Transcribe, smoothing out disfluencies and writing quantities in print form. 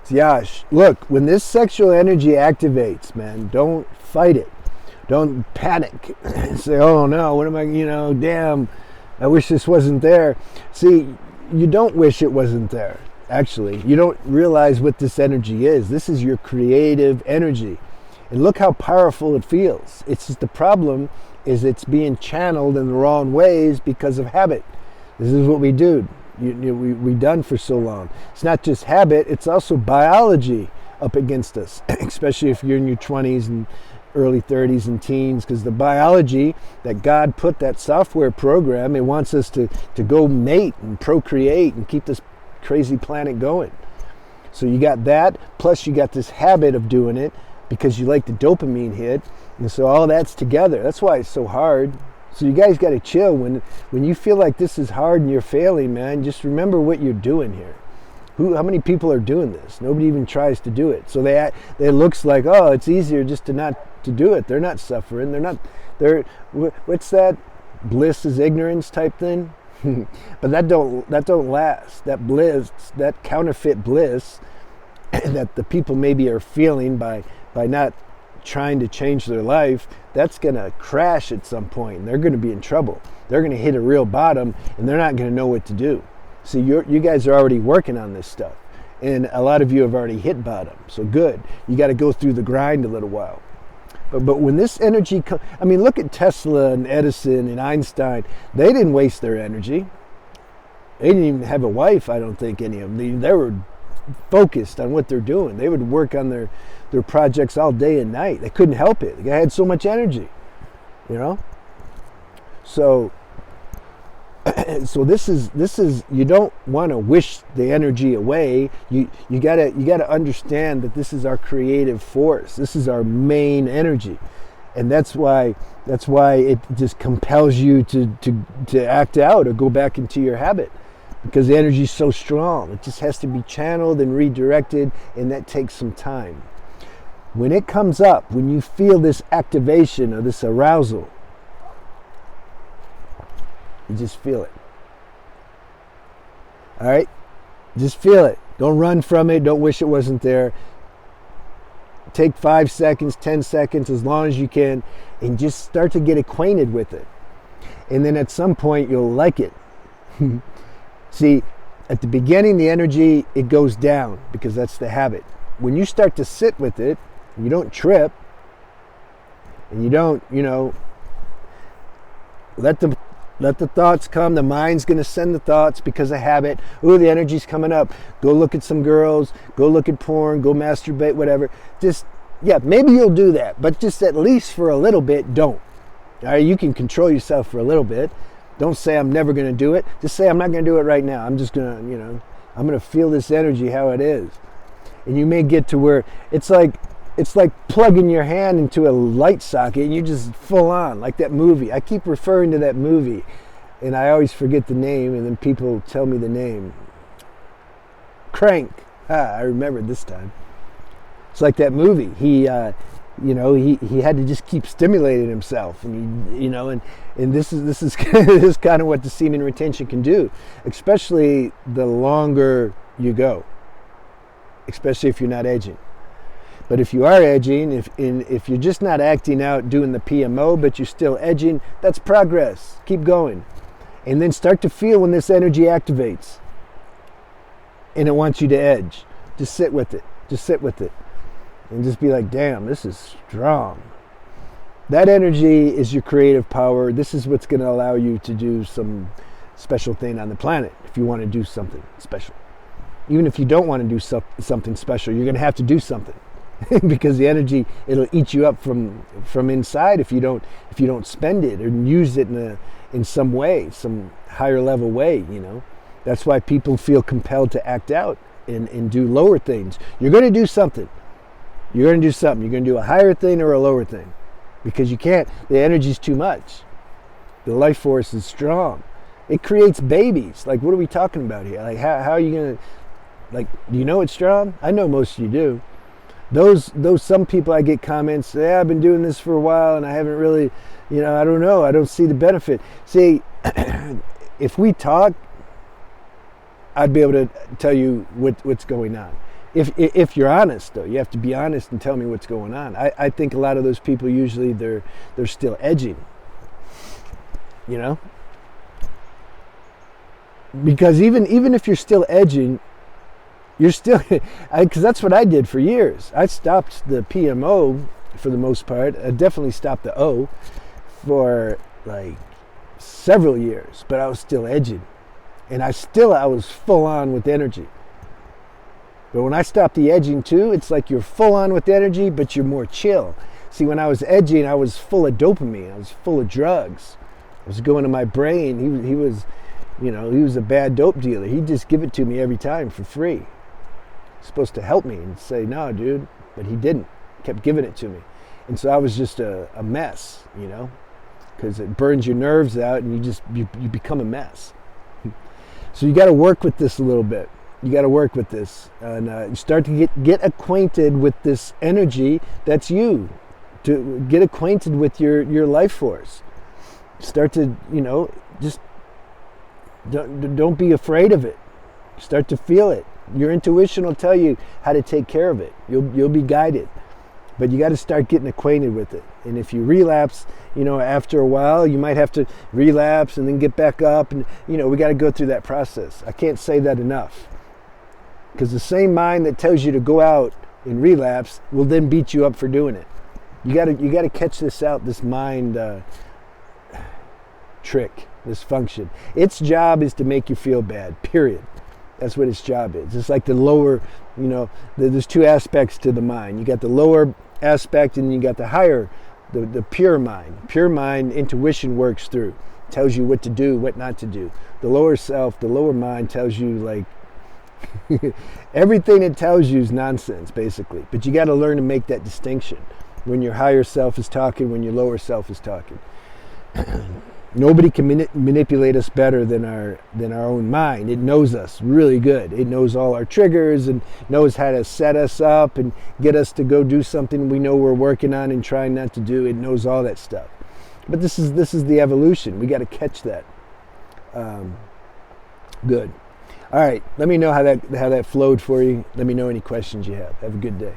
Yeah, look, when this sexual energy activates, man, don't fight it. Don't panic. Say, oh no, what am I, damn, I wish this wasn't there. See, you don't wish it wasn't there, actually. You don't realize what this energy is. This is your creative energy. And look how powerful it feels. It's just the problem is it's being channeled in the wrong ways because of habit. This is what we do. We done for so long. It's not just habit, it's also biology up against us, especially if you're in your 20s and early 30s and teens, because the biology that God put, that software program, it wants us to go mate and procreate and keep this crazy planet going. So you got that, plus you got this habit of doing it because you like the dopamine hit, and so all that's together. That's why it's so hard. So you guys got to chill. When you feel like this is hard and you're failing, man, just remember what you're doing here. How many people are doing this? Nobody even tries to do it. So it looks like, oh, it's easier just to do it. They're not suffering. What's that? Bliss is ignorance type thing. But that don't last. That bliss, that counterfeit bliss that the people maybe are feeling by not trying to change their life, that's going to crash at some point, and they're going to be in trouble. They're going to hit a real bottom, and they're not going to know what to do. See, you guys are already working on this stuff, and a lot of you have already hit bottom, so good. You got to go through the grind a little while. But when this energy look at Tesla and Edison and Einstein. They didn't waste their energy. They didn't even have a wife, I don't think, any of them. They were focused on what they're doing. They would work on their projects all day and night. They couldn't help it. The guy had so much energy, So this is you don't want to wish the energy away. You gotta understand that this is our creative force. This is our main energy, and that's why it just compels you to act out or go back into your habit, because the energy is so strong. It just has to be channeled and redirected, and that takes some time. When it comes up, when you feel this activation or this arousal, you just feel it. All right? Just feel it. Don't run from it. Don't wish it wasn't there. Take 5 seconds, 10 seconds, as long as you can, and just start to get acquainted with it. And then at some point, you'll like it. See, at the beginning, the energy, it goes down because that's the habit. When you start to sit with it, you don't trip, and you don't, let the thoughts come. The mind's going to send the thoughts because of habit. Ooh, the energy's coming up. Go look at some girls. Go look at porn. Go masturbate, whatever. Maybe you'll do that, but just at least for a little bit, don't. All right, you can control yourself for a little bit. Don't say I'm never going to do it. Just say I'm not going to do it right now. I'm just going to, I'm going to feel this energy how it is. And you may get to where it's like plugging your hand into a light socket and you're just full on, like that movie. I keep referring to that movie and I always forget the name, and then people tell me the name. Crank. I remembered this time. It's like that movie. He had to just keep stimulating himself, and and this is this is kind of what the semen retention can do, especially the longer you go, especially if you're not edging. But if you are edging, if you're just not acting out doing the PMO, but you're still edging, that's progress. Keep going. And then start to feel when this energy activates and it wants you to edge. Just sit with it. Just sit with it. And just be like, damn, this is strong. That energy is your creative power. This is what's going to allow you to do some special thing on the planet if you want to do something special. Even if you don't want to do something special, you're going to have to do something. Because the energy, it'll eat you up from inside if you don't spend it or use it in some way, some higher level way. That's why people feel compelled to act out and do lower things. You're going to do something. You're going to do something. You're going to do a higher thing or a lower thing, because you can't. The energy's too much. The life force is strong. It creates babies. Like, what are we talking about here? Like, how are you going to? Do you know it's strong? I know most of you do. Those some people, I get comments, I've been doing this for a while and I haven't really, I don't know, I don't see the benefit. See, if we talk, I'd be able to tell you what's going on. If you're honest, though, you have to be honest and tell me what's going on. I think a lot of those people usually they're still edging, you know, because even if you're still edging, you're still, because that's what I did for years. I stopped the PMO for the most part. I definitely stopped the O for like several years, but I was still edging, and I was full on with energy. But when I stopped the edging too, it's like you're full on with energy, but you're more chill. See, when I was edging, I was full of dopamine. I was full of drugs. I was going to my brain. He was, you know, he was a bad dope dealer. He'd just give it to me every time for free. He's supposed to help me and say, no, dude, but he didn't. He kept giving it to me. And so I was just a mess, you know, because it burns your nerves out and you become a mess. So you got to work with this a little bit. You got to work with this, and you start to get acquainted with this energy that's you. To get acquainted with your life force. Start to, you know, just don't be afraid of it. Start to feel it. Your intuition will tell you how to take care of it. You'll be guided, but you got to start getting acquainted with it. And if you relapse, you know, after a while, you might have to relapse and then get back up, and you know, we got to go through that process. I can't say that enough. Because the same mind that tells you to go out and relapse will then beat you up for doing it. You gotta catch this out, this mind trick, this function. Its job is to make you feel bad, period. That's what its job is. It's like the lower, you know, there's two aspects to the mind. You got the lower aspect and you got the higher, the pure mind. Pure mind, intuition works through. Tells you what to do, what not to do. The lower self, the lower mind tells you like, everything it tells you is nonsense, basically. But you got to learn to make that distinction when your higher self is talking, when your lower self is talking. Nobody can manipulate us better than our own mind. It knows us really good. It knows all our triggers and knows how to set us up and get us to go do something we know we're working on and trying not to do. It knows all that stuff. But this is the evolution. We got to catch that. Good. All right, let me know how that flowed for you. Let me know any questions you have. Have a good day.